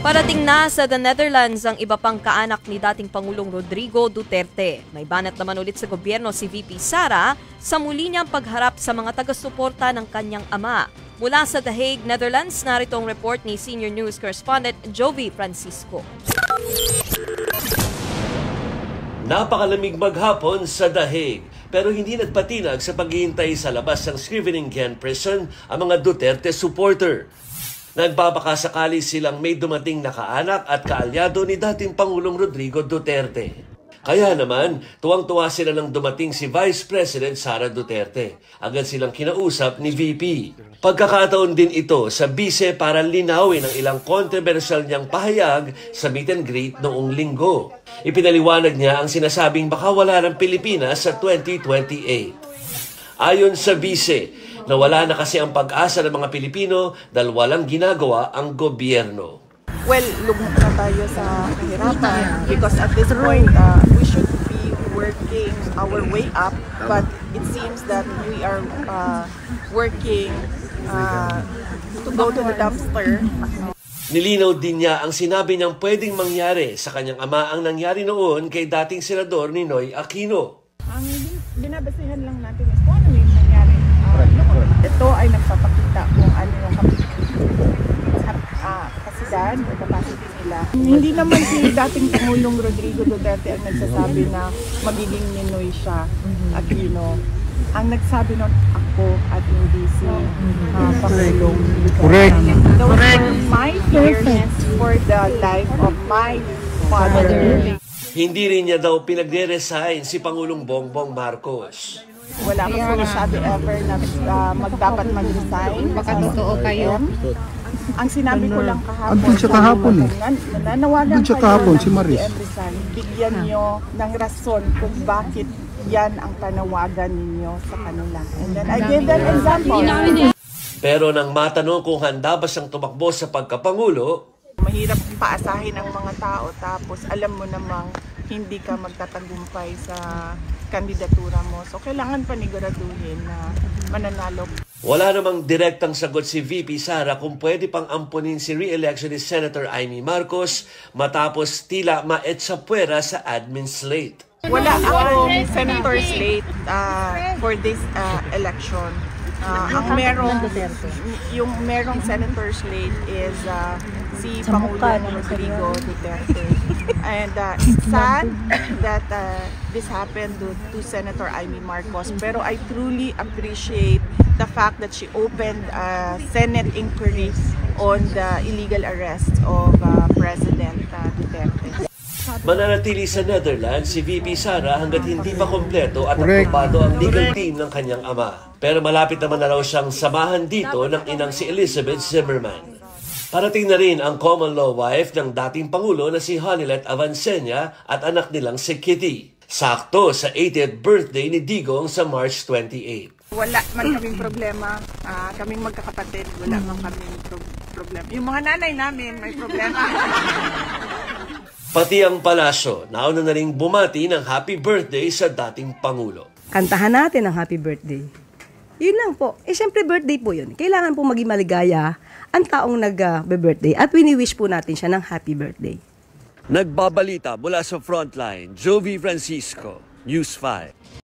Parating na sa The Netherlands ang iba pang kaanak ni dating Pangulong Rodrigo Duterte. May banat naman ulit sa gobyerno si VP Sara sa muli niyang pagharap sa mga taga-suporta ng kanyang ama. Mula sa The Hague, Netherlands, narito ang report ni Senior News Correspondent Jovi Francisco. Napakalamig maghapon sa The Hague, pero hindi nagpatinag sa paghihintay sa labas ng Scheveningen Prison ang mga Duterte supporter. Nagbabakasakali silang may dumating na kaanak at kaalyado ni dating Pangulong Rodrigo Duterte. Kaya naman, tuwang-tuwa sila nang dumating si Vice President Sara Duterte. Agad silang kinausap ni VP. Pagkakataon din ito sa bise para linawin ang ilang controversial niyang pahayag sa meet and greet noong linggo. Ipinaliwanag niya ang sinasabing baka wala ng Pilipinas sa 2028. Ayon sa bise, nawala na kasi ang pag-asa ng mga Pilipino dahil walang ginagawa ang gobyerno. Well, lugmok na tayo sa kahirapan because at this point, we should be working our way up, but it seems that we are working to go to the dumpster. Nilinaw din niya ang sinabi niyang pwedeng mangyari sa kanyang ama ang nangyari noon kay dating Senador Ninoy Aquino. Ang binabasihan lang natin is kung ano yung nangyari. Ito ay nagpapakita kung ano yung kapasidad o capacity nila. Hindi naman si dating Pangulong Rodrigo Duterte ang nagsasabi na magiging Ninoy siya at ang nagsabi nun ako at hindi si Pangulong Duterte. Correct. Those were my fears for the life of my father. Hindi rin niya daw pinagre-resign si Pangulong Bongbong Marcos. Wala akong masabi ever na magdapat mag-resign. Baka totoo kayo. Ang sinabi ko lang kahapon, andun siya kahapon nanawagan andun siya kahapon, si Maris. Bigyan nyo ng rason kung bakit yan ang panawagan ninyo sa kanila. And then I gave them example. Pero nang matanong kung handa ba siyang tumakbo sa pagkapangulo, mahirap paasahin ang mga tao tapos alam mo namang hindi ka magtatagumpay sa kandidatura mo. So kailangan paniguraduhin na mananalo. Wala namang direktang sagot si VP Sara kung pwede pang ampunin si re-election ni Senator Amy Marcos matapos tila maetsapwera sa admin slate. Wala akong senator slate for this election. Ang merong senator slate is si Pangulong Rodrigo Duterte. And it's sad that this happened to Senator Amy Marcos. Pero I truly appreciate the fact that she opened a Senate inquiry on the illegal arrest of President Duterte. Mananatili sa Netherlands si VP Sara hanggat hindi pa kompleto at aprobado ang legal team ng kanyang ama. Pero malapit naman na raw siyang samahan dito ng inang si Elizabeth Zimmerman. Parating na rin ang common law wife ng dating Pangulo na si Hanilet Avancenia at anak nilang si Kitty. Sakto sa 80th birthday ni Digong sa March 28. Wala man kaming problema, kaming magkakapatid, wala man kaming problema. Yung mga nanay namin may problema. Pati ang palasyo, nauna na ring bumati ng happy birthday sa dating Pangulo. Kantahan natin ang happy birthday. Yun lang po. Siyempre birthday po yun. Kailangan po maging maligaya ang taong nag-birthday at wini-wish po natin siya ng happy birthday. Nagbabalita mula sa Frontline, Jovi Francisco, News 5.